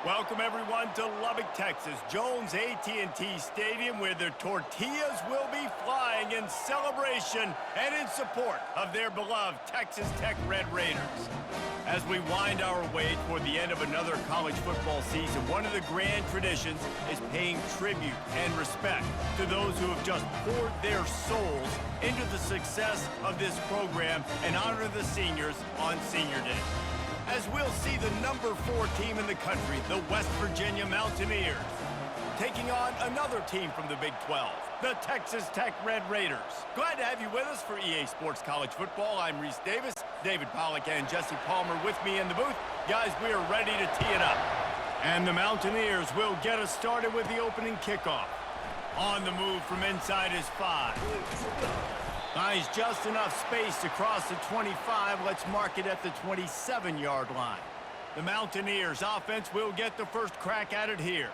Welcome, everyone, to Lubbock, Texas, Jones AT&T Stadium, where the tortillas will be flying in celebration and in support of their beloved Texas Tech Red Raiders. As we wind our way toward the end of another college football season, one of the grand traditions is paying tribute and respect to those who have just poured their souls into the success of this program and honor the seniors on Senior Day. As we'll see the number 4 team in the country, the West Virginia Mountaineers, taking on another team from the Big 12, the Texas Tech Red Raiders. Glad to have you with us for EA Sports College Football. I'm Reese Davis, David Pollack, and Jesse Palmer with me in the booth. Guys, we are ready to tee it up. And the Mountaineers will get us started with the opening kickoff. On the move from inside his 5. Finds just enough space to cross the 25. Let's mark it at the 27-yard line. The Mountaineers offense will get the first crack at it here.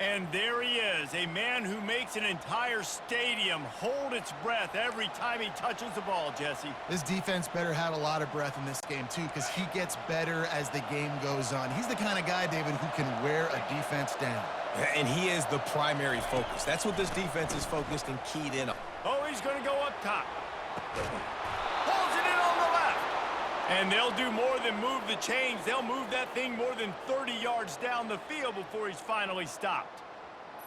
And there he is, a man who makes an entire stadium hold its breath every time he touches the ball, Jesse. This defense better have a lot of breath in this game, too, because he gets better as the game goes on. He's the kind of guy, David, who can wear a defense down. And he is the primary focus. That's what this defense is focused and keyed in on. Oh, he's going to go up top. Pulls it in on the left. And they'll do more than move the chains. They'll move that thing more than 30 yards down the field before he's finally stopped.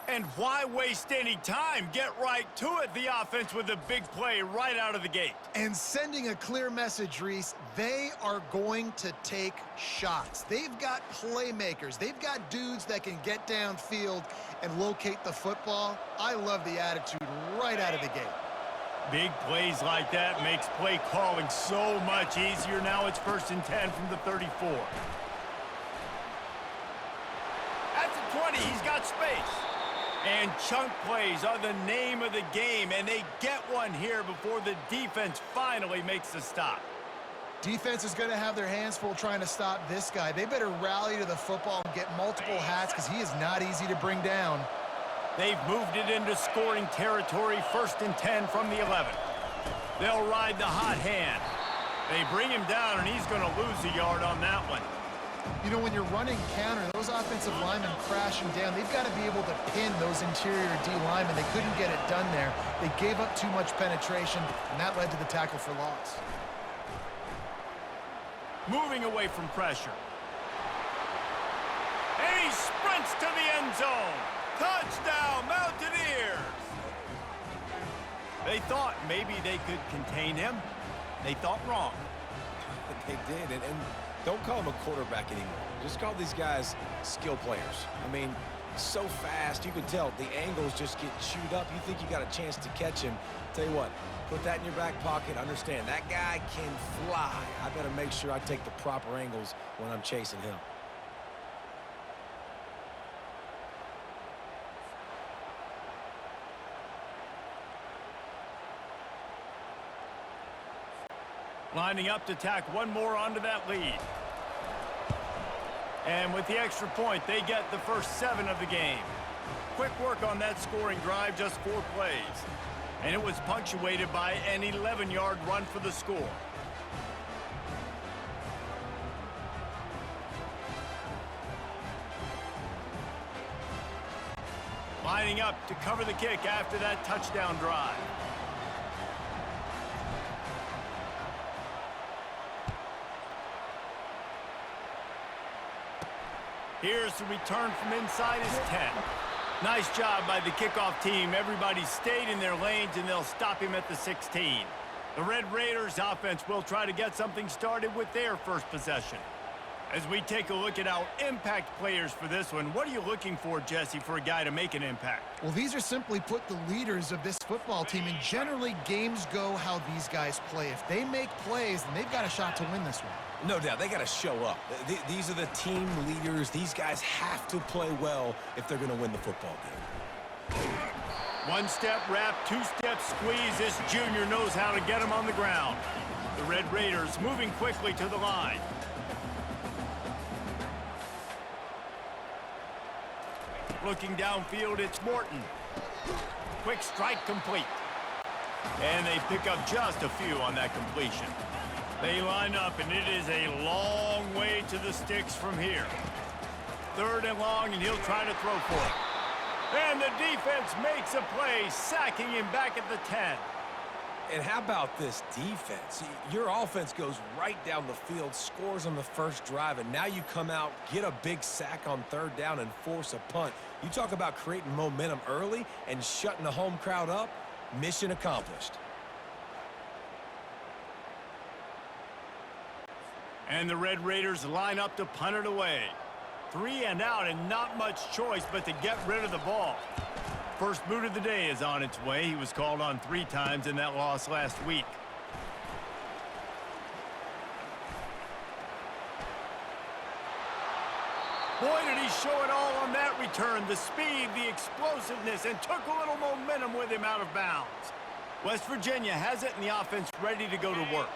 And why waste any time? Get right to it, the offense, with a big play right out of the gate. And sending a clear message, Reese, they are going to take shots. They've got playmakers. They've got dudes that can get downfield and locate the football. I love the attitude right out of the gate. Big plays like that makes play calling so much easier. Now it's 1st and 10 from the 34. At the 20, he's got space. And chunk plays are the name of the game, and they get one here before the defense finally makes the stop. Defense is going to have their hands full trying to stop this guy. They better rally to the football and get multiple hats because he is not easy to bring down. They've moved it into scoring territory, 1st and 10 from the 11. They'll ride the hot hand. They bring him down, and he's going to lose a yard on that one. You know, when you're running counter, those offensive linemen crashing down, they've got to be able to pin those interior D linemen. They couldn't get it done there. They gave up too much penetration, and that led to the tackle for loss. Moving away from pressure. And he sprints to the end zone. Touchdown, Mountaineers! They thought maybe they could contain him. They thought wrong. They did, and don't call him a quarterback anymore. Just call these guys skill players. I mean, so fast, you can tell the angles just get chewed up. You think you got a chance to catch him. Tell you what, put that in your back pocket. Understand, that guy can fly. I better make sure I take the proper angles when I'm chasing him. Lining up to tack one more onto that lead. And with the extra point, they get the first 7 of the game. Quick work on that scoring drive, just 4 plays. And it was punctuated by an 11-yard run for the score. Lining up to cover the kick after that touchdown drive. Here's the return from inside his 10. Nice job by the kickoff team. Everybody stayed in their lanes, and they'll stop him at the 16. The Red Raiders offense will try to get something started with their first possession. As we take a look at our impact players for this one, what are you looking for, Jesse, for a guy to make an impact? Well, these are simply put the leaders of this football team, and generally games go how these guys play. If they make plays, then they've got a shot to win this one. No doubt, they got to show up. These are the team leaders. These guys have to play well if they're going to win the football game. One-step wrap, two-step squeeze. This junior knows how to get him on the ground. The Red Raiders moving quickly to the line. Looking downfield, it's Morton. Quick strike complete. And they pick up just a few on that completion. They line up, and it is a long way to the sticks from here. 3rd and long, and he'll try to throw for it. And the defense makes a play, sacking him back at the 10. And how about this defense? Your offense goes right down the field, scores on the first drive, and now you come out, get a big sack on 3rd down, and force a punt. You talk about creating momentum early and shutting the home crowd up. Mission accomplished. And the Red Raiders line up to punt it away. 3 and out, and not much choice but to get rid of the ball. First boot of the day is on its way. He was called on 3 times in that loss last week. Boy, did he show it all on that return. The speed, the explosiveness, and took a little momentum with him out of bounds. West Virginia has it, and the offense ready to go to work.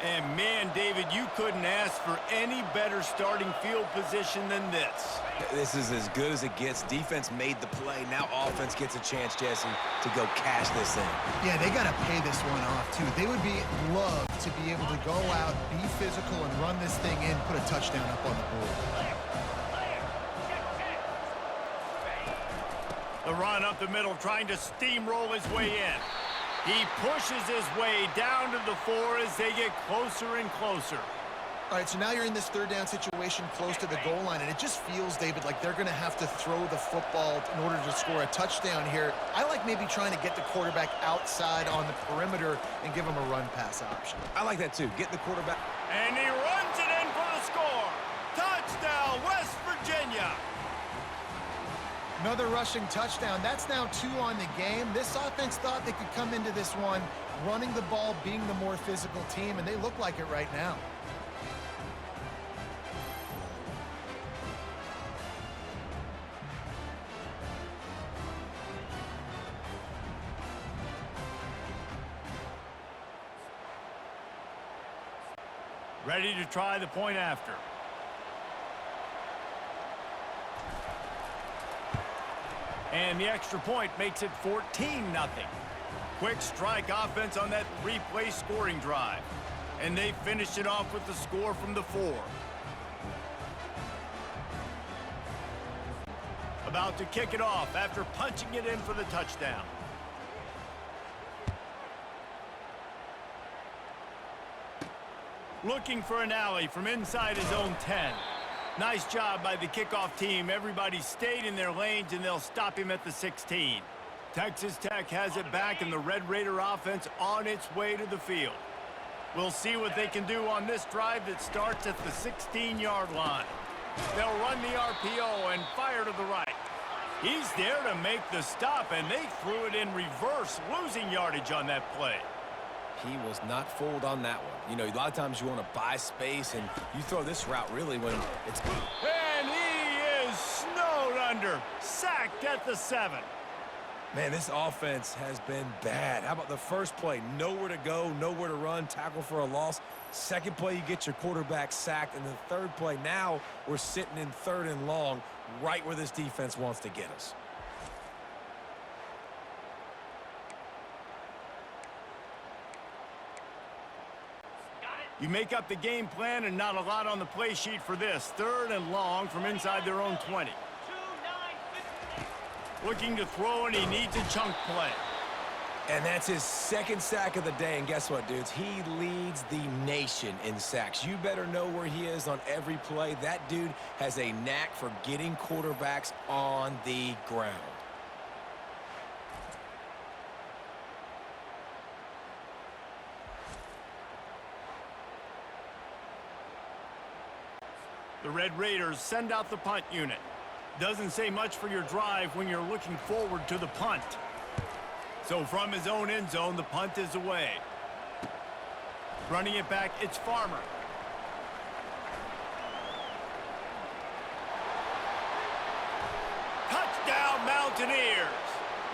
And man, David, you couldn't ask for any better starting field position than this. This is as good as it gets. Defense made the play. Now offense gets a chance, Jesse, to go cash this in. Yeah, they got to pay this one off, too. They would love to be able to go out, be physical, and run this thing in, put a touchdown up on the board. The run up the middle, trying to steamroll his way in. He pushes his way down to the 4 as they get closer and closer. All right, so now you're in this 3rd down situation close to the goal line, and it just feels, David, like they're going to have to throw the football in order to score a touchdown here. I like maybe trying to get the quarterback outside on the perimeter and give him a run-pass option. I like that, too. Get the quarterback. And he runs it in for the score. Touchdown, West Virginia. Another rushing touchdown. That's now 2 on the game. This offense thought they could come into this one running the ball, being the more physical team, and they look like it right now. Ready to try the point after. And the extra point makes it 14-0. Quick strike offense on that 3-play scoring drive. And they finished it off with the score from the 4. About to kick it off after punching it in for the touchdown. Looking for an alley from inside his own 10. Nice job by the kickoff team. Everybody stayed in their lanes, and they'll stop him at the 16. Texas Tech has it back, and the Red Raider offense on its way to the field. We'll see what they can do on this drive that starts at the 16-yard line. They'll run the RPO and fire to the right. He's there to make the stop, and they threw it in reverse, losing yardage on that play. He was not fooled on that one. You know, a lot of times you want to buy space, and you throw this route really when it's... And he is snowed under, sacked at the 7. Man, this offense has been bad. How about the first play? Nowhere to go, nowhere to run, tackle for a loss. Second play, you get your quarterback sacked. And the 3rd play, now we're sitting in 3rd and long, right where this defense wants to get us. You make up the game plan, and not a lot on the play sheet for this. 3rd and long from inside their own 20. Looking to throw, and he needs a chunk play. And that's his 2nd sack of the day. And guess what, dudes? He leads the nation in sacks. You better know where he is on every play. That dude has a knack for getting quarterbacks on the ground. The Red Raiders send out the punt unit. Doesn't say much for your drive when you're looking forward to the punt. So from his own end zone, the punt is away. Running it back, it's Farmer. Touchdown, Mountaineers!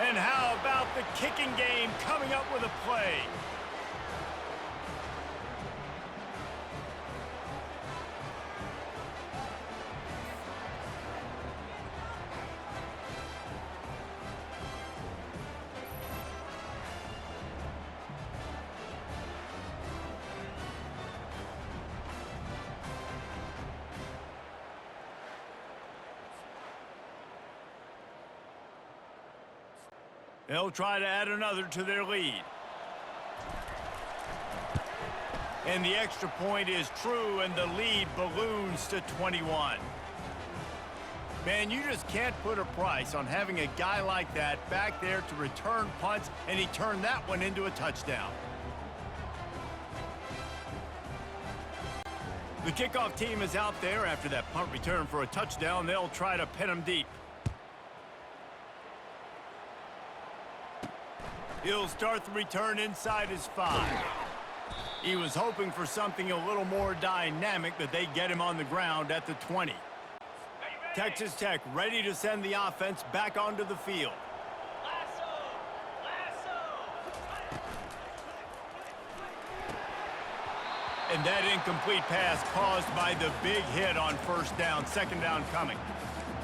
And how about the kicking game coming up with a play? They'll try to add another to their lead. And the extra point is true, and the lead balloons to 21. Man, you just can't put a price on having a guy like that back there to return punts, and he turned that one into a touchdown. The kickoff team is out there after that punt return for a touchdown. They'll try to pin him deep. He'll start the return inside his 5. He was hoping for something a little more dynamic, but they get him on the ground at the 20. Texas Tech ready to send the offense back onto the field. And that incomplete pass caused by the big hit on first down, second down coming.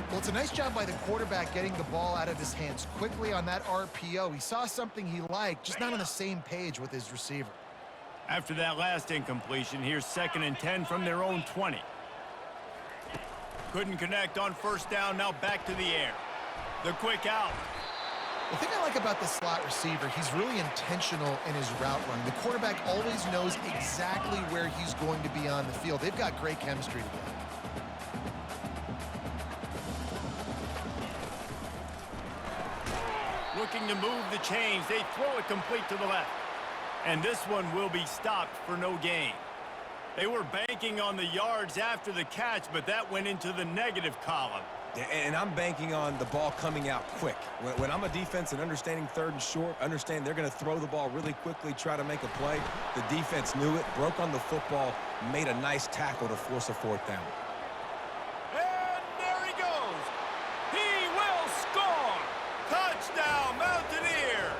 Well, it's a nice job by the quarterback getting the ball out of his hands quickly on that RPO. He saw something he liked, just not on the same page with his receiver. After that last incompletion, here's 2nd and 10 from their own 20. Couldn't connect on first down, now back to the air. The quick out. The thing I like about the slot receiver, he's really intentional in his route run. The quarterback always knows exactly where he's going to be on the field. They've got great chemistry together. Looking to move the chains. They throw it complete to the left. And this one will be stopped for no gain. They were banking on the yards after the catch, but that went into the negative column. And I'm banking on the ball coming out quick. When I'm a defense and understanding 3rd and short, understand they're going to throw the ball really quickly, try to make a play. The defense knew it, broke on the football, made a nice tackle to force a 4th down. And there he goes. He will score. Touchdown, Mountaineers.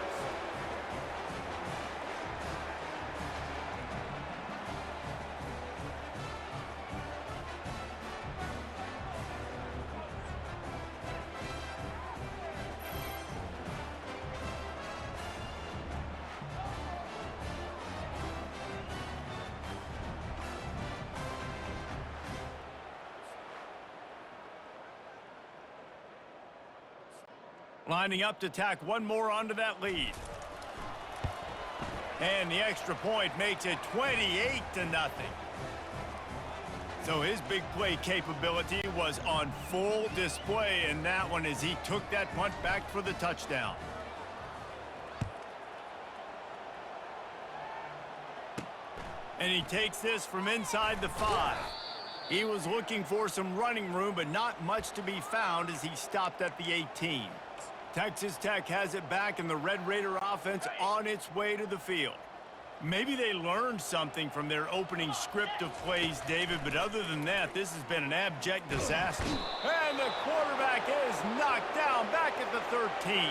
Lining up to tack one more onto that lead. And the extra point makes it 28-0. So his big play capability was on full display in that one as he took that punt back for the touchdown. And he takes this from inside the 5. He was looking for some running room, but not much to be found as he stopped at the 18. Texas Tech has it back, and the Red Raider offense on its way to the field. Maybe they learned something from their opening script of plays, David, but other than that, this has been an abject disaster. And the quarterback is knocked down back at the 13.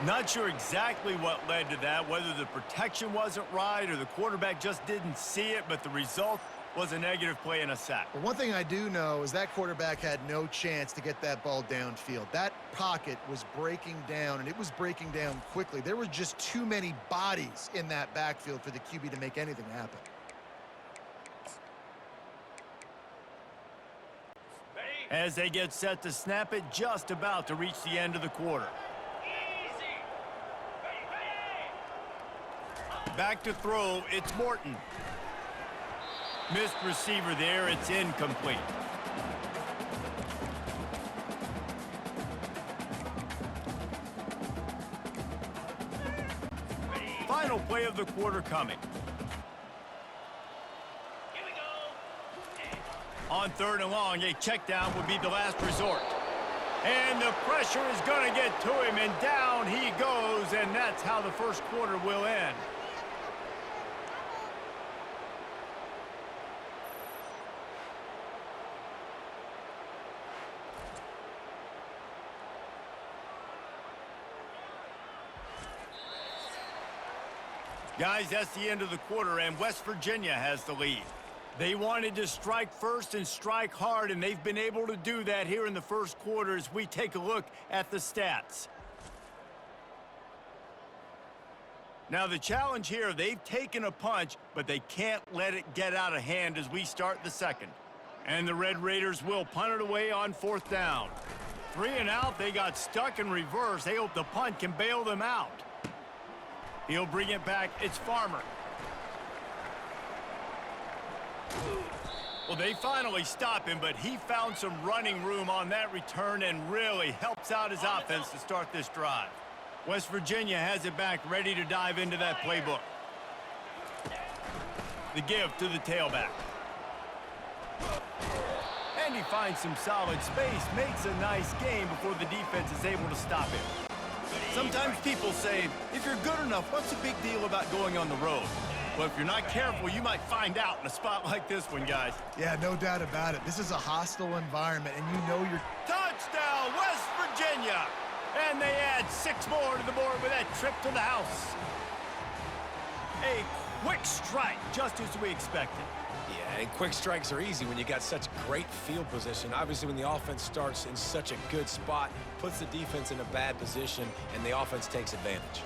Not sure exactly what led to that, whether the protection wasn't right or the quarterback just didn't see it, but the result was a negative play and a sack. But one thing I do know is that quarterback had no chance to get that ball downfield. That pocket was breaking down, and it was breaking down quickly. There were just too many bodies in that backfield for the QB to make anything happen. As they get set to snap it, just about to reach the end of the quarter. Back to throw, it's Morton. Missed receiver there, it's incomplete. Final play of the quarter coming. Here we go. On 3rd and long, a check down would be the last resort. And the pressure is going to get to him, and down he goes, and that's how the first quarter will end. Guys, that's the end of the quarter, and West Virginia has the lead. They wanted to strike first and strike hard, and they've been able to do that here in the first quarter as we take a look at the stats. Now, the challenge here, they've taken a punch, but they can't let it get out of hand as we start the second. And the Red Raiders will punt it away on 4th down. 3 and out, they got stuck in reverse. They hope the punt can bail them out. He'll bring it back. It's Farmer. Well, they finally stop him, but he found some running room on that return and really helps out his offense to start this drive. West Virginia has it back, ready to dive into that playbook. The give to the tailback. And he finds some solid space, makes a nice game before the defense is able to stop him. Sometimes people say, if you're good enough, what's the big deal about going on the road? Well, if you're not careful, you might find out in a spot like this one, guys. Yeah, no doubt about it. This is a hostile environment, and you know you're... Touchdown, West Virginia! And they add 6 more to the board with that trip to the house. A quick strike, just as we expected. Yeah, and quick strikes are easy when you got such great field position. Obviously, when the offense starts in such a good spot, puts the defense in a bad position, and the offense takes advantage.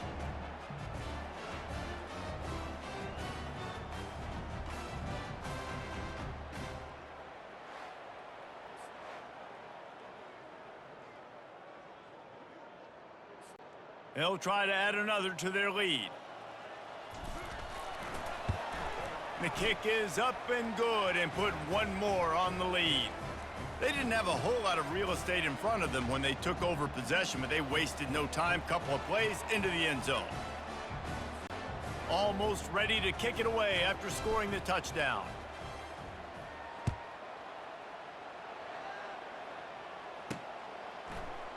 They'll try to add another to their lead. The kick is up and good and put 1 more on the lead. They didn't have a whole lot of real estate in front of them when they took over possession, but they wasted no time. Couple of plays into the end zone. Almost ready to kick it away after scoring the touchdown.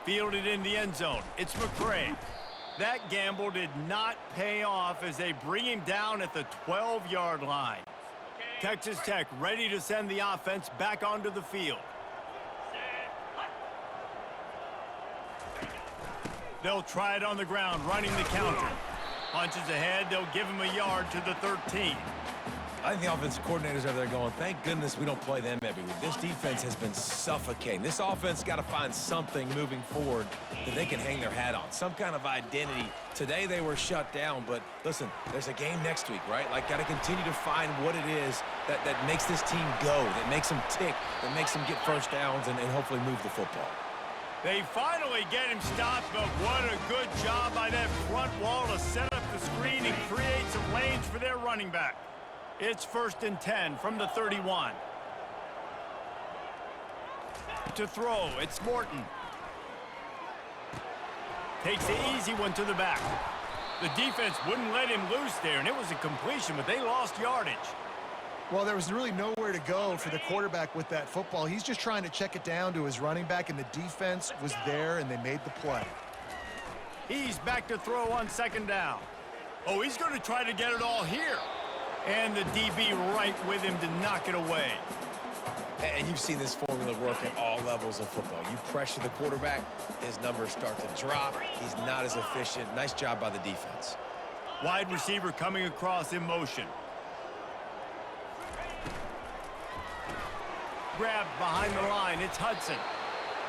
Fielded in the end zone. It's McCray. That gamble did not pay off as they bring him down at the 12-yard line. Texas Tech ready to send the offense back onto the field. They'll try it on the ground, running the counter. Punches ahead, they'll give him a yard to the 13. I think the offensive coordinators over there going, thank goodness we don't play them every week. This defense has been suffocating. This offense got to find something moving forward that they can hang their hat on, some kind of identity. Today they were shut down, but listen, there's a game next week, right? Like, got to continue to find what it is that makes this team go, that makes them tick, that makes them get first downs and hopefully move the football. They finally get him stopped, but what a good job by that front wall to set up the screen and create some lanes for their running back. It's 1st and 10 from the 31. To throw, it's Morton. Takes the easy one to the back. The defense wouldn't let him loose there, and it was a completion, but they lost yardage. Well, there was really nowhere to go for the quarterback with that football. He's just trying to check it down to his running back, and the defense was there, and they made the play. He's back to throw on 2nd down. Oh, he's going to try to get it all here. And the DB right with him to knock it away. And you've seen this formula work at all levels of football. You pressure the quarterback, his numbers start to drop. He's not as efficient. Nice job by the defense. Wide receiver coming across in motion. Grabbed behind the line. It's Hudson.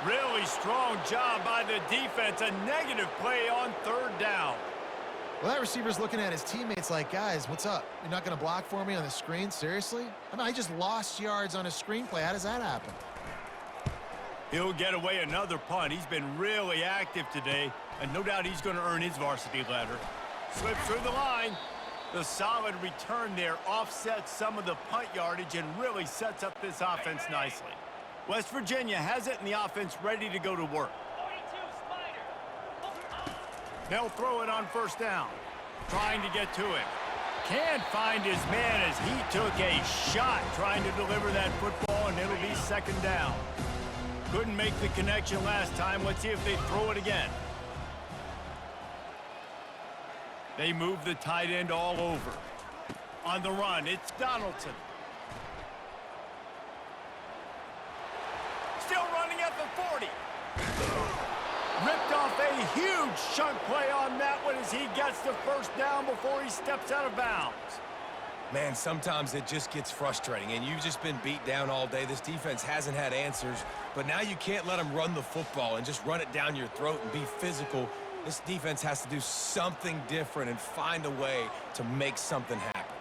Really strong job by the defense. A negative play on 3rd down. Well, that receiver's looking at his teammates like, guys, what's up? You're not going to block for me on the screen? Seriously? I mean, I just lost yards on a screenplay. How does that happen? He'll get away another punt. He's been really active today, and no doubt he's going to earn his varsity ladder. Slips through the line. The solid return there offsets some of the punt yardage and really sets up this offense nicely. West Virginia has it, and the offense ready to go to work. They'll throw it on 1st down. Trying to get to him. Can't find his man as he took a shot trying to deliver that football, and it'll be 2nd down. Couldn't make the connection last time. Let's see if they throw it again. They move the tight end all over. On the run, it's Donaldson. Still running at the 40. Ripped off a huge chunk play on that one as he gets the 1st down before he steps out of bounds. Man, sometimes it just gets frustrating, and you've just been beat down all day. This defense hasn't had answers, but now you can't let them run the football and just run it down your throat and be physical. This defense has to do something different and find a way to make something happen.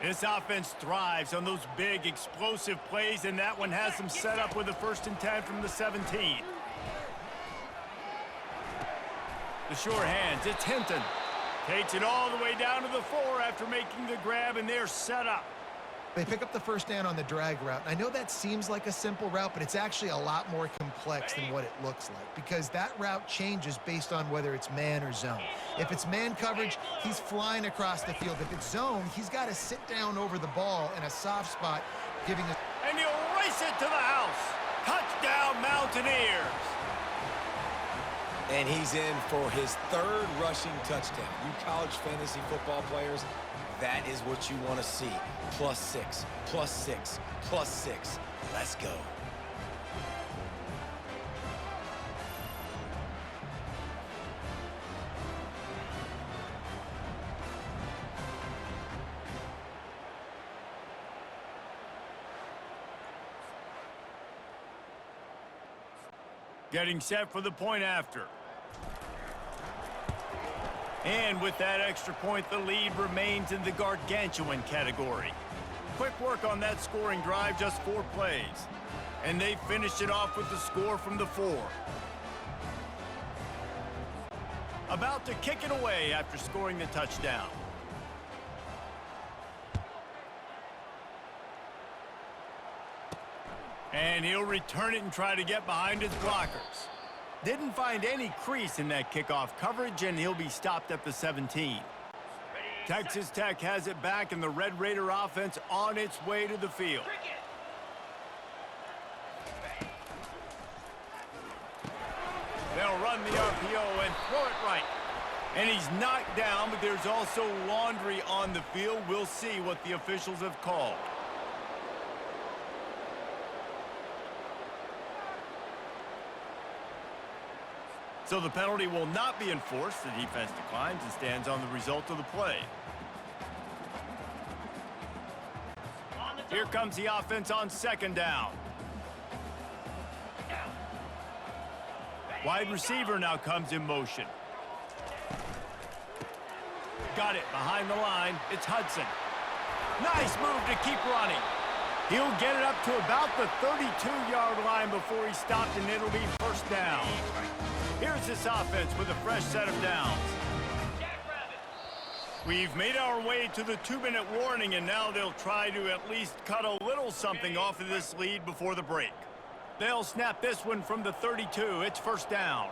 This offense thrives on those big, explosive plays, and that one has them set up with a 1st and 10 from the 17. The sure hands, it's Hinton. Takes it all the way down to the 4 after making the grab, and they're set up. They pick up the first down on the drag route. I know that seems like a simple route, but it's actually a lot more complex than what it looks like because that route changes based on whether it's man or zone. If it's man coverage, he's flying across the field. If it's zone, he's got to sit down over the ball in a soft spot, giving a... And he'll race it to the house. Touchdown, Mountaineers. And he's in for his 3rd rushing touchdown. You college fantasy football players, that is what you want to see. +6, +6, +6. Let's go. Getting set for the point after. And with that extra point, the lead remains in the gargantuan category. Quick work on that scoring drive, just 4 plays. And they finished it off with the score from the 4. About to kick it away after scoring the touchdown. And he'll return it and try to get behind his blockers. Didn't find any crease in that kickoff coverage, and he'll be stopped at the 17. Texas Tech has it back, and the Red Raider offense on its way to the field. They'll run the RPO and throw it right. And he's knocked down, but there's also laundry on the field. We'll see what the officials have called. So the penalty will not be enforced. The defense declines and stands on the result of the play. Here comes the offense on 2nd down. Wide receiver now comes in motion. Got it behind the line. It's Hudson. Nice move to keep running. He'll get it up to about the 32-yard line before he's stopped, and it'll be 1st down. Here's this offense with a fresh set of downs. We've made our way to the 2-minute warning, and now they'll try to at least cut a little something off of this lead before the break. They'll snap this one from the 32. It's 1st down.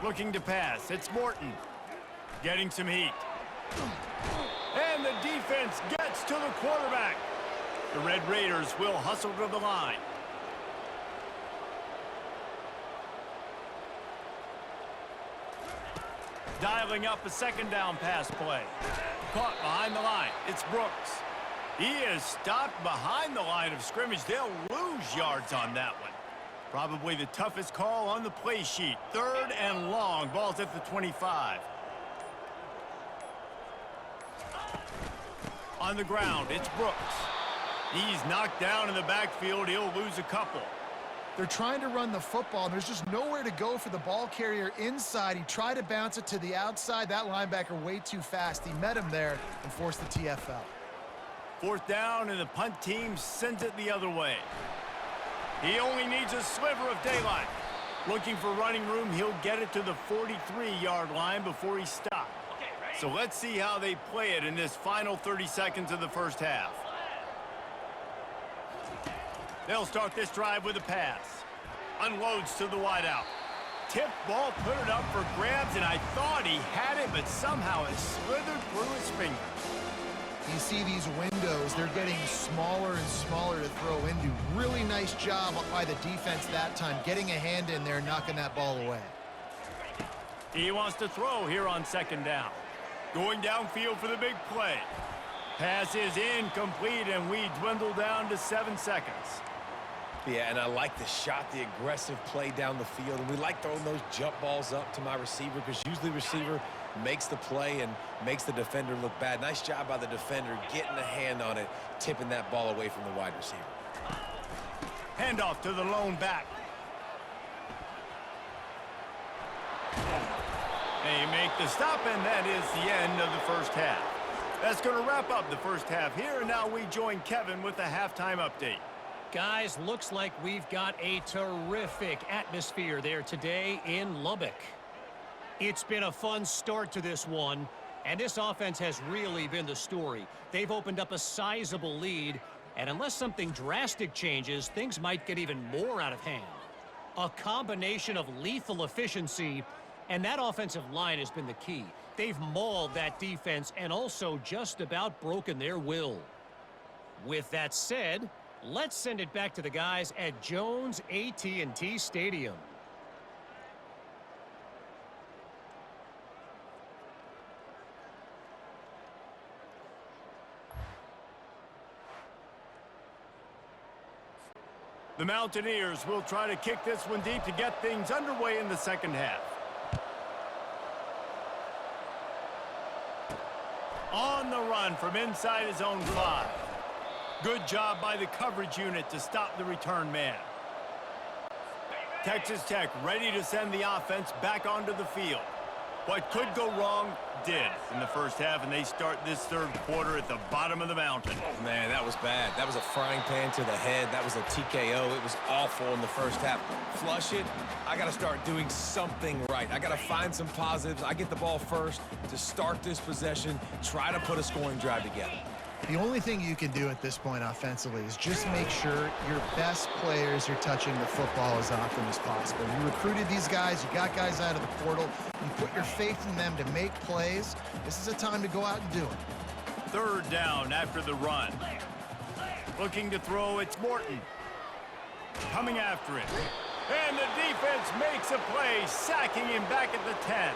Looking to pass. It's Morton. Getting some heat. And the defense gets to the quarterback. The Red Raiders will hustle to the line. Dialing up a 2nd down pass play. Caught behind the line. It's Brooks. He is stopped behind the line of scrimmage. They'll lose yards on that one. Probably the toughest call on the play sheet. 3rd and long. Ball's at the 25. On the ground, it's Brooks. He's knocked down in the backfield. He'll lose a couple. They're trying to run the football, and there's just nowhere to go for the ball carrier inside. He tried to bounce it to the outside. That linebacker way too fast. He met him there and forced the TFL. 4th down, and the punt team sends it the other way. He only needs a sliver of daylight. Looking for running room, he'll get it to the 43-yard line before he's stopped. So let's see how they play it in this final 30 seconds of the 1st half. They'll start this drive with a pass. Unloads to the wideout. Tipped ball, put it up for grabs, and I thought he had it, but somehow it slithered through his fingers. You see these windows, they're getting smaller and smaller to throw into. Really nice job by the defense that time, getting a hand in there, knocking that ball away. He wants to throw here on 2nd down. Going downfield for the big play. Pass is incomplete, and we dwindle down to 7 seconds. Yeah, and I like the shot, the aggressive play down the field. And we like throwing those jump balls up to my receiver because usually the receiver makes the play and makes the defender look bad. Nice job by the defender getting a hand on it, tipping that ball away from the wide receiver. Handoff to the lone back. They make the stop, and that is the end of the 1st half. That's going to wrap up the 1st half here, and now we join Kevin with the halftime update. Guys, looks like we've got a terrific atmosphere there today in Lubbock. It's been a fun start to this one, and this offense has really been the story. They've opened up a sizable lead, and unless something drastic changes, things might get even more out of hand. A combination of lethal efficiency, and that offensive line has been the key. They've mauled that defense and also just about broken their will. With that said, let's send it back to the guys at Jones AT&T Stadium. The Mountaineers will try to kick this one deep to get things underway in the second half. On the run from inside his own 5. Good job by the coverage unit to stop the return man. Texas Tech ready to send the offense back onto the field. What could go wrong did in the first half, and they start this third quarter at the bottom of the mountain. Man, that was bad. That was a frying pan to the head. That was a TKO. It was awful in the first half. Flush it. I got to start doing something right. I got to find some positives. I get the ball first to start this possession, try to put a scoring drive together. The only thing you can do at this point offensively is just make sure your best players are touching the football as often as possible. You recruited these guys, you got guys out of the portal, you put your faith in them to make plays. This is a time to go out and do it. Third down after the run. Looking to throw, it's Morton. Coming after it. And the defense makes a play, sacking him back at the 10.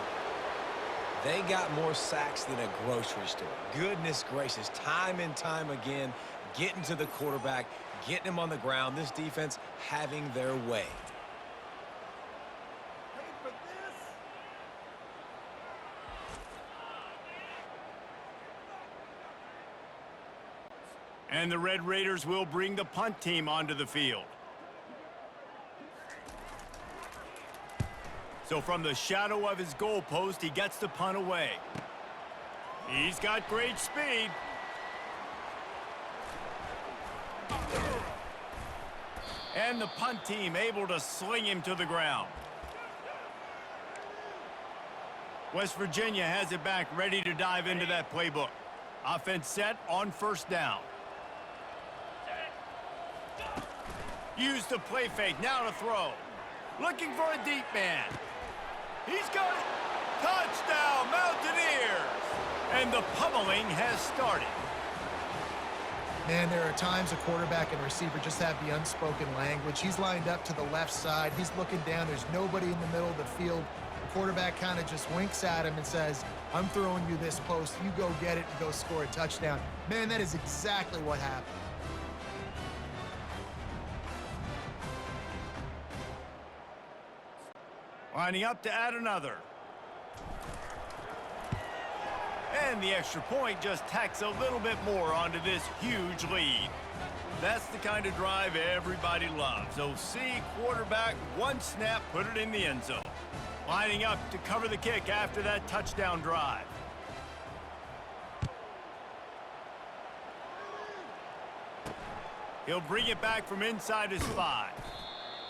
They got more sacks than a grocery store. Goodness gracious, time and time again, getting to the quarterback, getting him on the ground. This defense having their way. And the Red Raiders will bring the punt team onto the field. So from the shadow of his goalpost, he gets the punt away. He's got great speed. And the punt team able to sling him to the ground. West Virginia has it back, ready to dive into that playbook. Offense set on first down. Use the play fake, now to throw. Looking for a deep man. He's got it. Touchdown, Mountaineers! And the pummeling has started. Man, there are times a quarterback and receiver just have the unspoken language. He's lined up to the left side. He's looking down. There's nobody in the middle of the field. The quarterback kind of just winks at him and says, I'm throwing you this post. You go get it and go score a touchdown. Man, that is exactly what happened. Lining up to add another. And the extra point just tacks a little bit more onto this huge lead. That's the kind of drive everybody loves. OC, quarterback, one snap, put it in the end zone. Lining up to cover the kick after that touchdown drive. He'll bring it back from inside his 5.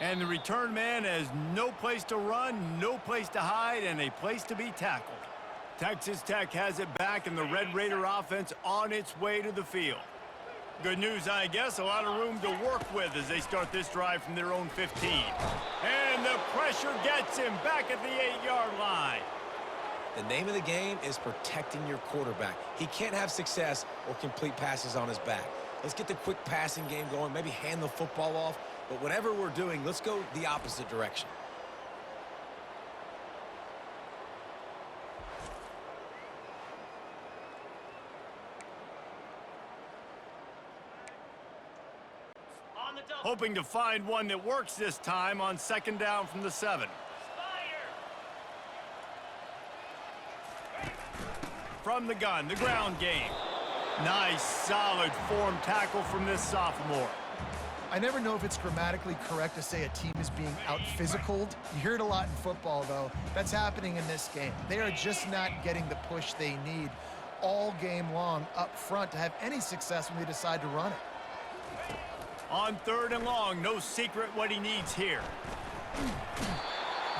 And the return man has no place to run, no place to hide, and a place to be tackled. Texas Tech has it back, and the Red Raider offense on its way to the field. Good news, I guess, a lot of room to work with as they start this drive from their own 15. And the pressure gets him back at the 8-yard line. The name of the game is protecting your quarterback. He can't have success or complete passes on his back. Let's get the quick passing game going, maybe hand the football off. But whatever we're doing, let's go the opposite direction. On the double. Hoping to find one that works this time on second down from the 7. From the gun, the ground game. Nice, solid form tackle from this sophomore. I never know if it's grammatically correct to say a team is being out-physicaled. You hear it a lot in football, though. That's happening in this game. They are just not getting the push they need all game long up front to have any success when they decide to run it. On 3rd and long, no secret what he needs here.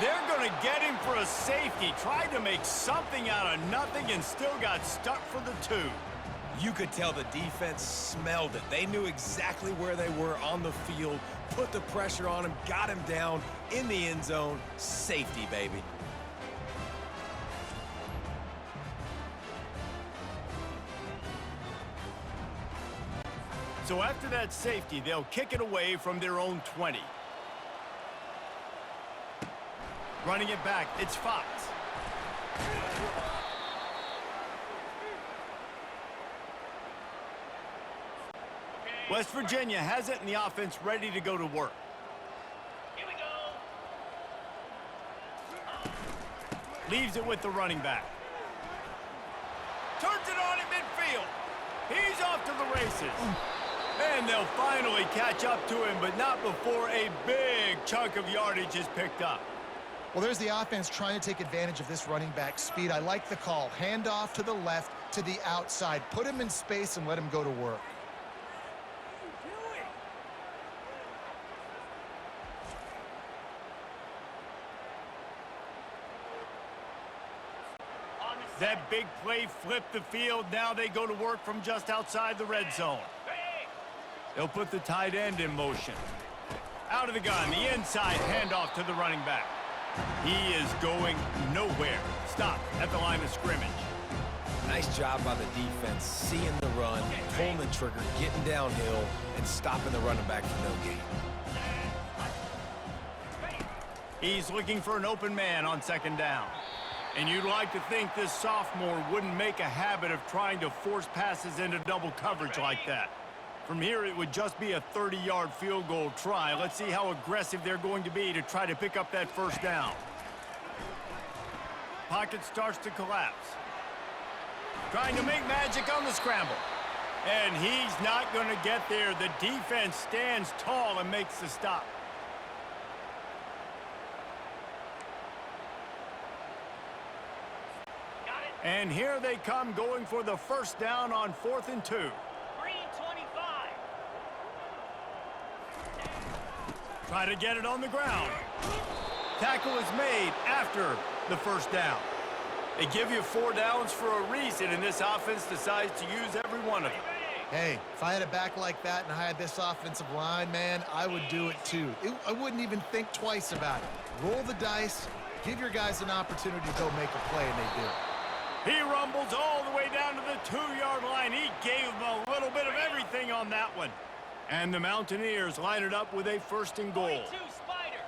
They're going to get him for a safety. Tried to make something out of nothing and still got stuck for the 2. You could tell the defense smelled it. They knew exactly where they were on the field, put the pressure on him, got him down in the end zone. Safety, baby. So after that safety, they'll kick it away from their own 20. Running it back, it's Fox. West Virginia has it and the offense ready to go to work. Here we go. Leaves it with the running back. Turns it on at midfield. He's off to the races. And they'll finally catch up to him, but not before a big chunk of yardage is picked up. Well, there's the offense trying to take advantage of this running back speed. I like the call. Hand off to the left, to the outside. Put him in space and let him go to work. That big play flipped the field. Now they go to work from just outside the red zone. They'll put the tight end in motion. Out of the gun, the inside handoff to the running back. He is going nowhere. Stop at the line of scrimmage. Nice job by the defense, seeing the run, pulling the trigger, getting downhill, and stopping the running back for no gain. He's looking for an open man on 2nd down. And you'd like to think this sophomore wouldn't make a habit of trying to force passes into double coverage like that. From here, it would just be a 30-yard field goal try. Let's see how aggressive they're going to be to try to pick up that 1st down. Pocket starts to collapse. Trying to make magic on the scramble. And he's not going to get there. The defense stands tall and makes the stop. And here they come, going for the 1st down on 4th and 2. Green 25. Try to get it on the ground. Tackle is made after the 1st down. They give you 4 downs for a reason, and this offense decides to use every one of them. Hey, if I had a back like that and I had this offensive line, man, I would do it too. I wouldn't even think twice about it. Roll the dice, give your guys an opportunity to go make a play, and they do. He rumbles all the way down to the 2-yard line. He gave them a little bit of everything on that one. And the Mountaineers line it up with a 1st and goal. 4-2 Spider.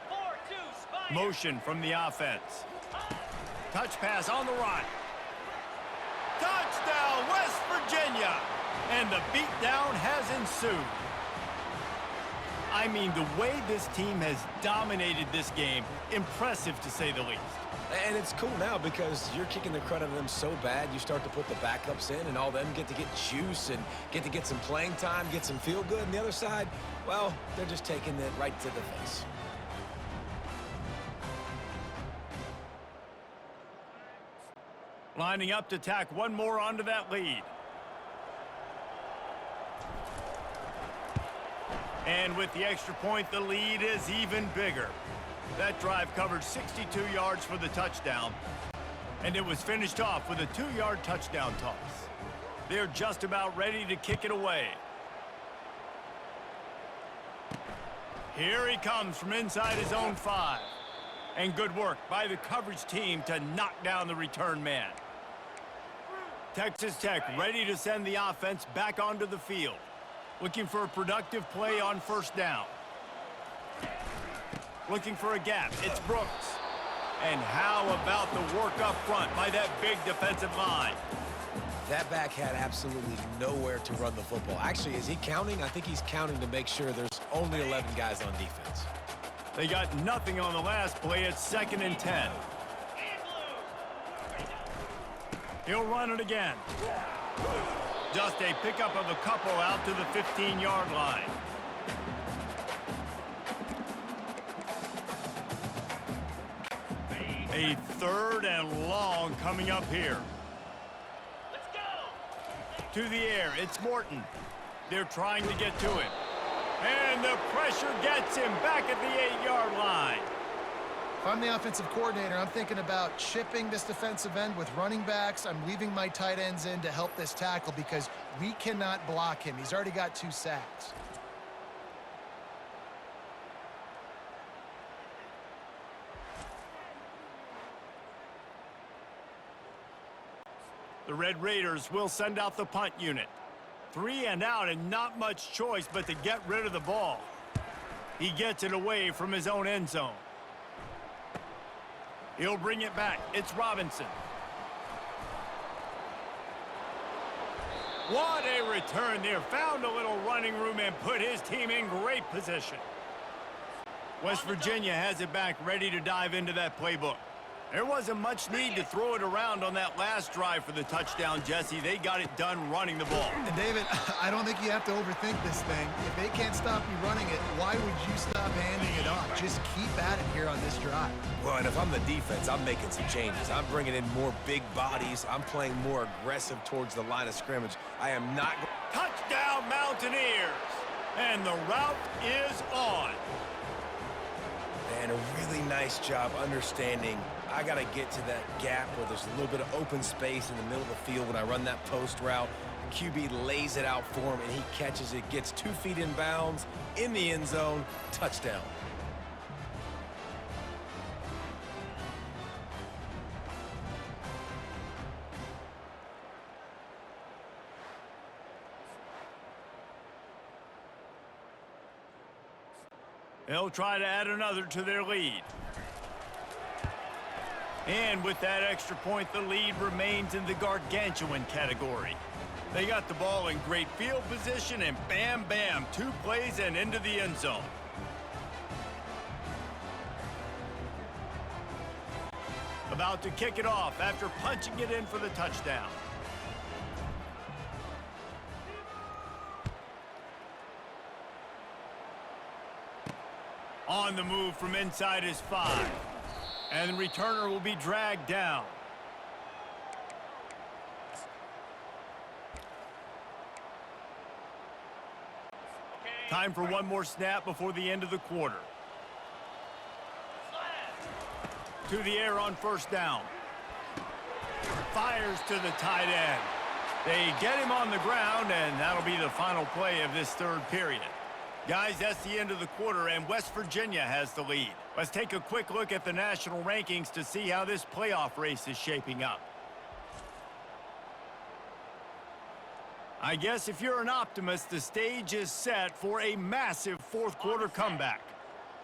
4-2 Spider. Motion from the offense. Touch pass on the run. Touchdown, West Virginia. And the beatdown has ensued. I mean, the way this team has dominated this game, impressive to say the least. And it's cool now because you're kicking the crud out of them so bad, you start to put the backups in, and all them get to get juice and get to get some playing time, get some feel good. And the other side, well, they're just taking it right to the face. Lining up to tack one more onto that lead. And with the extra point, the lead is even bigger. That drive covered 62 yards for the touchdown, and it was finished off with a 2-yard touchdown toss. They're just about ready to kick it away. Here he comes from inside his own 5. And good work by the coverage team to knock down the return man. Texas Tech ready to send the offense back onto the field. Looking for a productive play on 1st down. Looking for a gap. It's Brooks. And how about the work up front by that big defensive line? That back had absolutely nowhere to run the football. Actually, is he counting? I think he's counting to make sure there's only 11 guys on defense. They got nothing on the last play. It's 2nd and 10. He'll run it again. Just a pickup of a couple out to the 15-yard line. A 3rd and long coming up here. Let's go. To the air, it's Morton. They're trying to get to it. And the pressure gets him back at the 8-yard line. If I'm the offensive coordinator, I'm thinking about chipping this defensive end with running backs. I'm leaving my tight ends in to help this tackle because we cannot block him. He's already got 2 sacks. The Red Raiders will send out the punt unit. 3 and out and not much choice but to get rid of the ball. He gets it away from his own end zone. He'll bring it back. It's Robinson. What a return there. Found a little running room and put his team in great position. West Virginia has it back, ready to dive into that playbook. There wasn't much need to throw it around on that last drive for the touchdown, Jesse. They got it done running the ball. And David, I don't think you have to overthink this thing. If they can't stop you running it, why would you stop handing it off? Just keep at it here on this drive. Well, and if I'm the defense, I'm making some changes. I'm bringing in more big bodies. I'm playing more aggressive towards the line of scrimmage. I am not... Touchdown, Mountaineers! And the route is on. And a really nice job understanding I got to get to that gap where there's a little bit of open space in the middle of the field when I run that post route. QB lays it out for him, and he catches it, gets 2 feet in bounds, in the end zone, touchdown. They'll try to add another to their lead. And with that extra point, the lead remains in the gargantuan category. They got the ball in great field position, and bam, bam, 2 plays and into the end zone. About to kick it off after punching it in for the touchdown. On the move from inside his 5. And the returner will be dragged down. Time for one more snap before the end of the quarter. To the air on first down. Fires to the tight end. They get him on the ground, and that'll be the final play of this 3rd period. Guys, that's the end of the quarter, and West Virginia has the lead. Let's take a quick look at the national rankings to see how this playoff race is shaping up. I guess if you're an optimist, the stage is set for a massive 4th quarter comeback.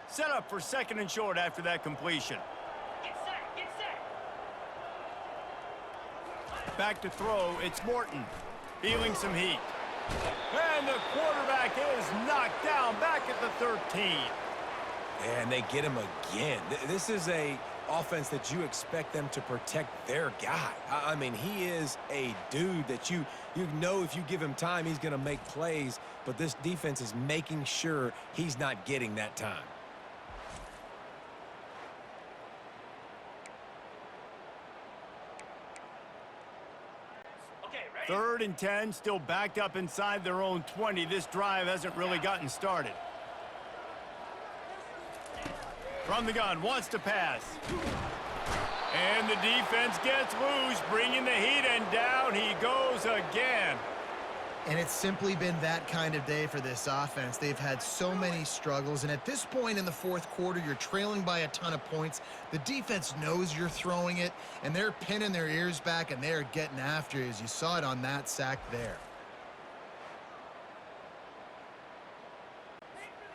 Set up for 2nd and short after that completion. Get set, get set. Back to throw, it's Morton. Feeling some heat. And the quarterback is knocked down back at the 13. And they get him again. This is a offense that you expect them to protect their guy. I mean, he is a dude that you know if you give him time, he's going to make plays. But this defense is making sure he's not getting that time. Okay, ready? 3rd and 10, still backed up inside their own 20. This drive hasn't really gotten started. From the gun, wants to pass. And the defense gets loose, bringing the heat, and down he goes again. And it's simply been that kind of day for this offense. They've had so many struggles, and at this point in the 4th quarter, you're trailing by a ton of points. The defense knows you're throwing it, and they're pinning their ears back, and they're getting after it, as you saw it on that sack there.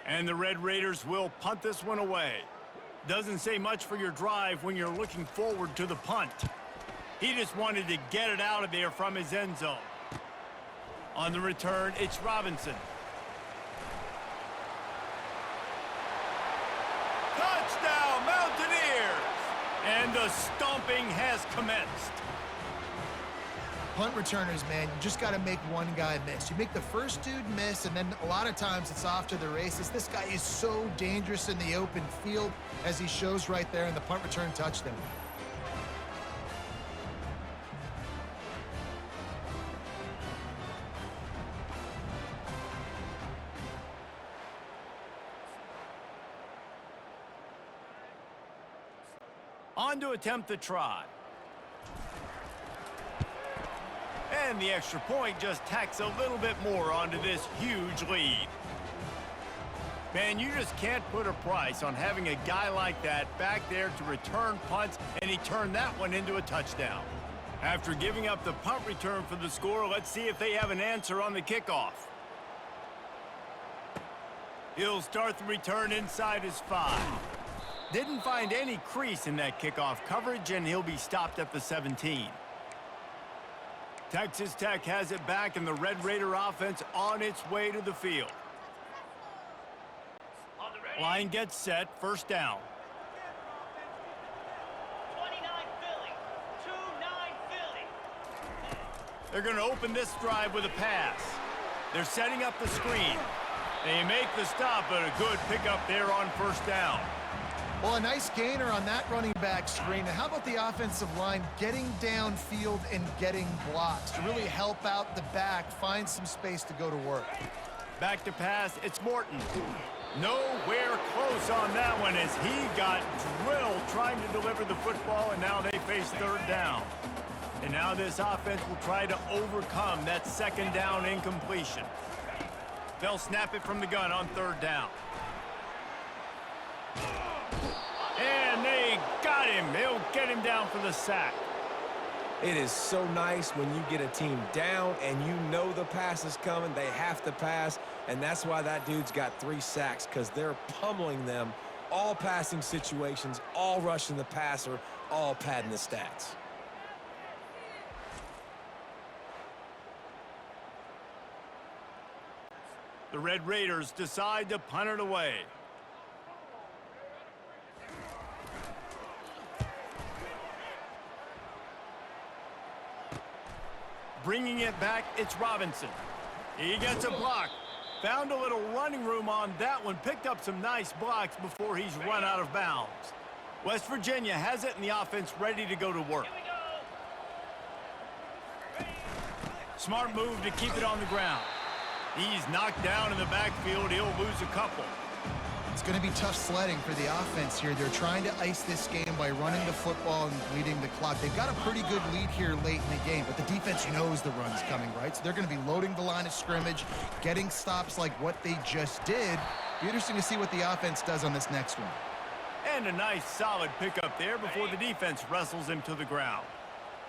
And the Red Raiders will punt this one away. Doesn't say much for your drive when you're looking forward to the punt. He just wanted to get it out of there from his end zone. On the return, it's Robinson. Touchdown, Mountaineers! And the stomping has commenced. Punt returners, man, you just got to make one guy miss. You make the first dude miss, and then a lot of times it's off to the races. This guy is so dangerous in the open field, as he shows right there in the punt return touchdown. On to attempt the try. And the extra point just tacks a little bit more onto this huge lead. Man, you just can't put a price on having a guy like that back there to return punts, and he turned that one into a touchdown. After giving up the punt return for the score, let's see if they have an answer on the kickoff. He'll start the return inside his 5. Didn't find any crease in that kickoff coverage, and he'll be stopped at the 17. Texas Tech has it back, and the Red Raider offense on its way to the field. Line gets set, first down. 29 Philly. 2-9 Philly. They're going to open this drive with a pass. They're setting up the screen. They make the stop, but a good pickup there on first down. Well, a nice gainer on that running back screen. And how about the offensive line getting downfield and getting blocks to really help out the back, find some space to go to work? Back to pass, it's Morton. Nowhere close on that one as he got drilled trying to deliver the football, and now they face third down. And now this offense will try to overcome that second down incompletion. They'll snap it from the gun on third down. And they got him. They'll get him down for the sack. It is so nice when you get a team down and you know the pass is coming. They have to pass, and that's why that dude's got 3 sacks, because they're pummeling them. All passing situations, all rushing the passer, all padding the stats. The Red Raiders decide to punt it away. Bringing it back, it's Robinson. He gets a block. Found a little running room on that one. Picked up some nice blocks before he's run out of bounds. West Virginia has it in the offense ready to go to work. Smart move to keep it on the ground. He's knocked down in the backfield. He'll lose a couple. It's going to be tough sledding for the offense here. They're trying to ice this game by running the football and bleeding the clock. They've got a pretty good lead here late in the game, but the defense knows the run's coming, right? So they're going to be loading the line of scrimmage, getting stops like what they just did. Be interesting to see what the offense does on this next one. And a nice solid pickup there before the defense wrestles him to the ground.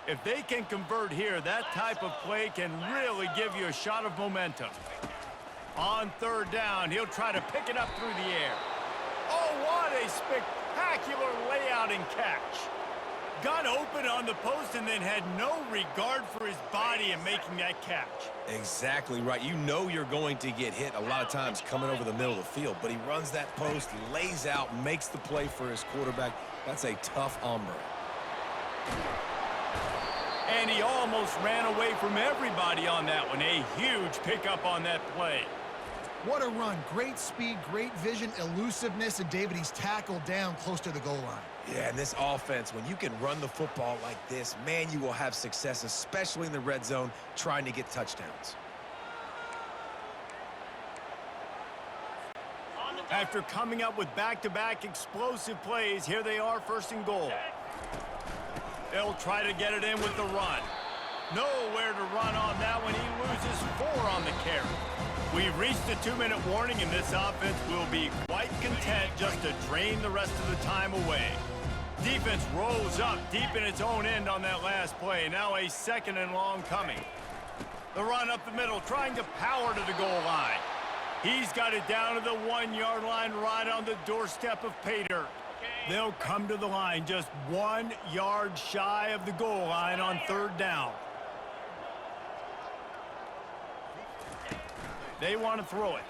If they can convert here, that type of play can really give you a shot of momentum. On third down, he'll try to pick it up through the air. Oh, what a spectacular layout and catch. Got open on the post and then had no regard for his body in making that catch. Exactly right. You know you're going to get hit a lot of times coming over the middle of the field, but he runs that post, lays out, makes the play for his quarterback. That's a tough hombre. And he almost ran away from everybody on that one. A huge pickup on that play. What a run. Great speed, great vision, elusiveness, and David, he's tackled down close to the goal line. Yeah, and this offense, when you can run the football like this, man, you will have success, especially in the red zone, trying to get touchdowns. After coming up with back-to-back explosive plays, here they are, first and goal. They'll try to get it in with the run. Nowhere to run on that one. He loses 4 on the carry. We've reached the 2-minute warning, and this offense will be quite content just to drain the rest of the time away. Defense rolls up deep in its own end on that last play. Now a second and long coming. The run up the middle, trying to power to the goal line. He's got it down to the 1-yard line, right on the doorstep of pay dirt. They'll come to the line just 1 yard shy of the goal line on third down. They want to throw it.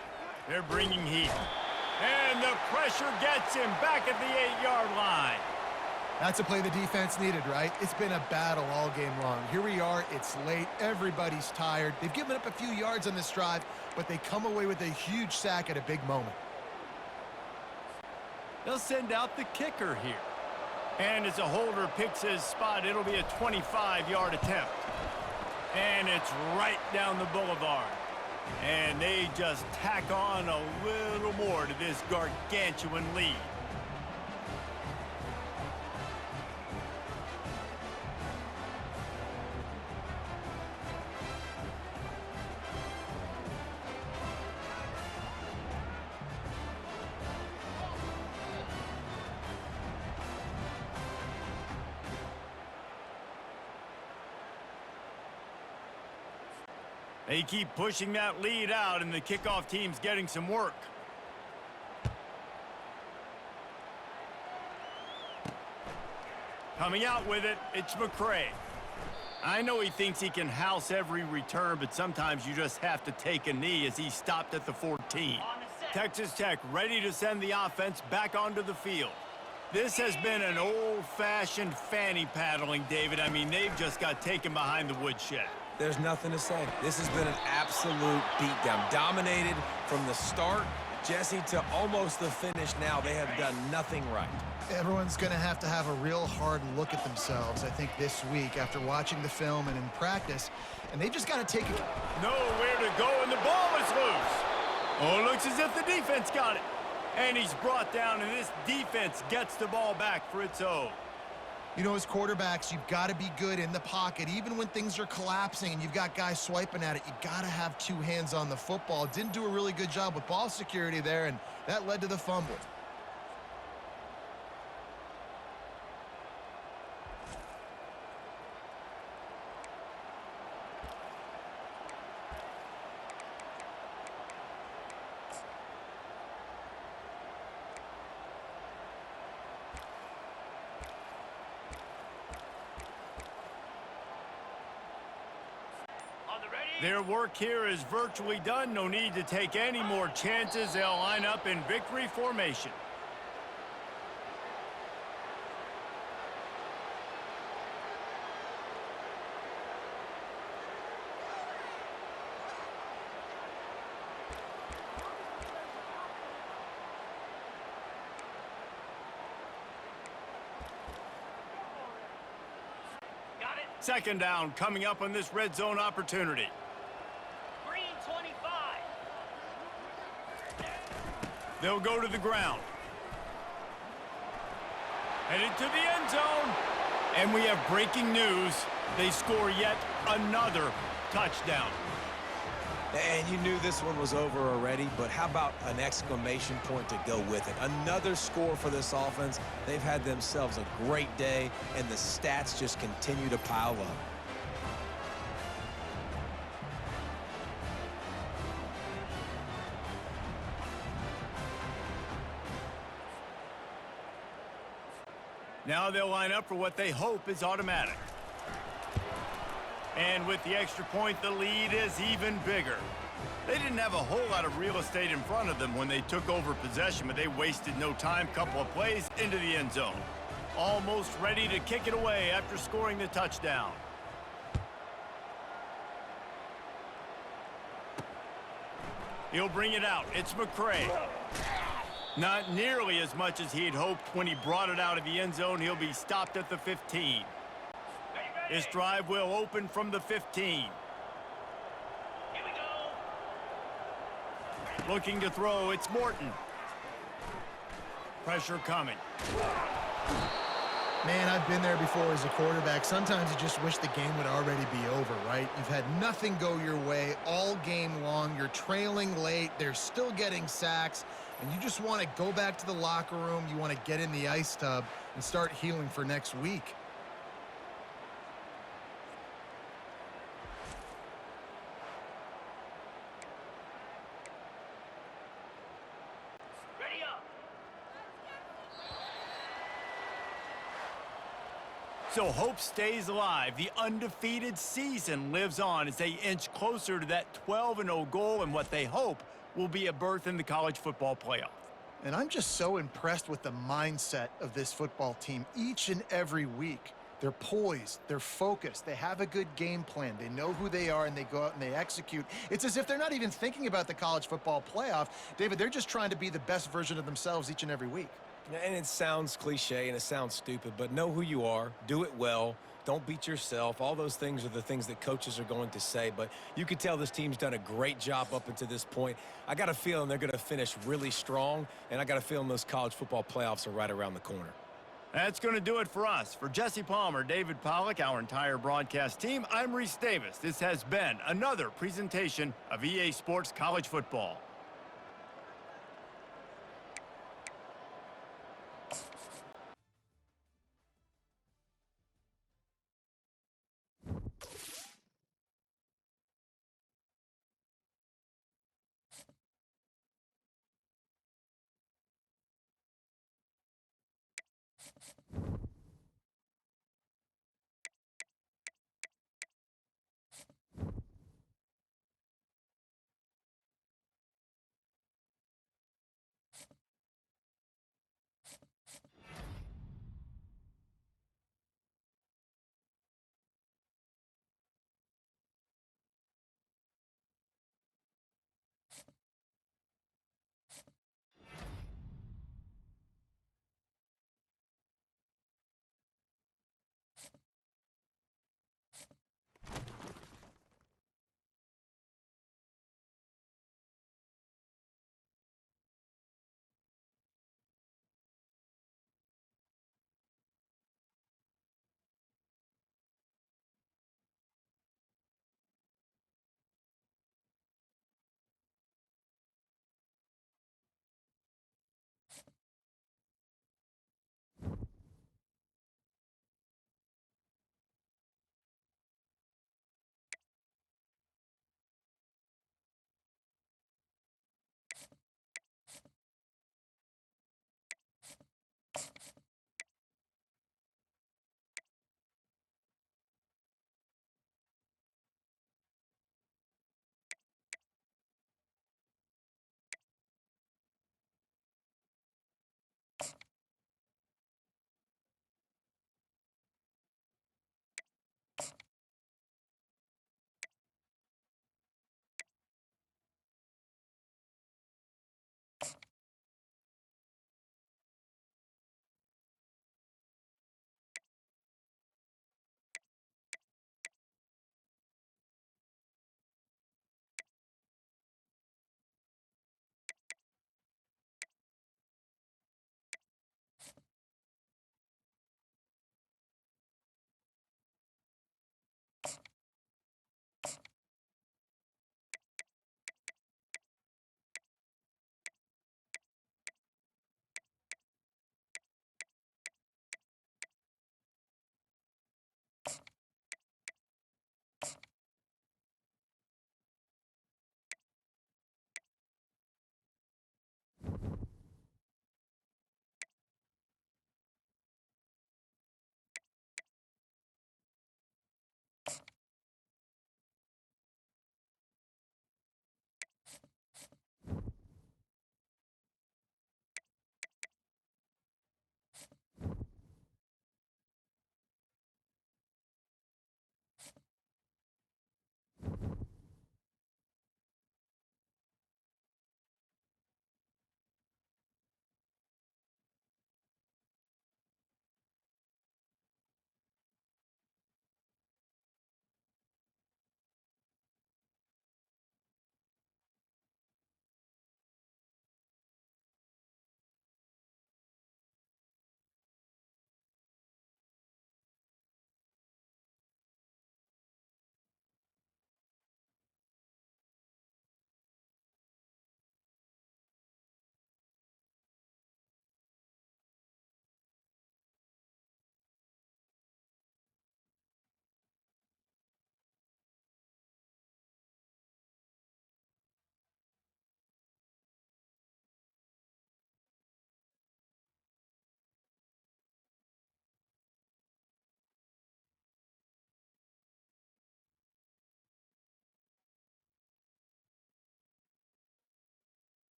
They're bringing heat. And the pressure gets him back at the 8-yard line. That's a play the defense needed, right? It's been a battle all game long. Here we are. It's late. Everybody's tired. They've given up a few yards on this drive, but they come away with a huge sack at a big moment. They'll send out the kicker here. And as a holder picks his spot, it'll be a 25-yard attempt. And it's right down the boulevard. And they just tack on a little more to this gargantuan lead. They keep pushing that lead out, and the kickoff team's getting some work. Coming out with it, it's McCray. I know he thinks he can house every return, but sometimes you just have to take a knee as he stopped at the 14. Texas Tech ready to send the offense back onto the field. This has been an old-fashioned fanny paddling, David. I mean, they've just got taken behind the woodshed. There's nothing to say. This has been an absolute beatdown. Dominated from the start, Jesse, to almost the finish now. They have done nothing right. Everyone's going to have a real hard look at themselves, I think, this week after watching the film and in practice. And they've just got to take it. Nowhere to go, and the ball is loose. Oh, looks as if the defense got it. And he's brought down, and this defense gets the ball back for its own. You know, as quarterbacks, you've got to be good in the pocket. Even when things are collapsing and you've got guys swiping at it, you've got to have two hands on the football. Didn't do a really good job with ball security there, and that led to the fumble. Their work here is virtually done. No need to take any more chances. They'll line up in victory formation. Got it. Second down coming up on this red zone opportunity. Green 25. They'll go to the ground. Headed to the end zone. And we have breaking news. They score yet another touchdown. And you knew this one was over already, but how about an exclamation point to go with it? Another score for this offense. They've had themselves a great day, and the stats just continue to pile up. Now they'll line up for what they hope is automatic. And with the extra point, the lead is even bigger. They didn't have a whole lot of real estate in front of them when they took over possession, but they wasted no time. Couple of plays into the end zone. Almost ready to kick it away after scoring the touchdown. He'll bring it out. It's McCray. Not nearly as much as he had hoped when he brought it out of the end zone. He'll be stopped at the 15. This drive will open from the 15. Here we go. Looking to throw, it's Morton. Pressure coming. Man, I've been there before as a quarterback. Sometimes you just wish the game would already be over, right? You've had nothing go your way all game long. You're trailing late. They're still getting sacks. And you just want to go back to the locker room. You want to get in the ice tub and start healing for next week. Ready up. So hope stays alive. The undefeated season lives on as they inch closer to that 12-0 goal and what they hope will be a berth in the college football playoff. And I'm just so impressed with the mindset of this football team each and every week. They're poised, they're focused, they have a good game plan, they know who they are, and they go out and they execute. It's as if they're not even thinking about the college football playoff. David, they're just trying to be the best version of themselves each and every week. And it sounds cliche and it sounds stupid, but know who you are, do it well, don't beat yourself. All those things are the things that coaches are going to say, but you can tell this team's done a great job up until this point. I got a feeling they're going to finish really strong, and I got a feeling those college football playoffs are right around the corner. That's going to do it for us. For Jesse Palmer, David Pollack, our entire broadcast team, I'm Reese Davis. This has been another presentation of EA Sports College Football.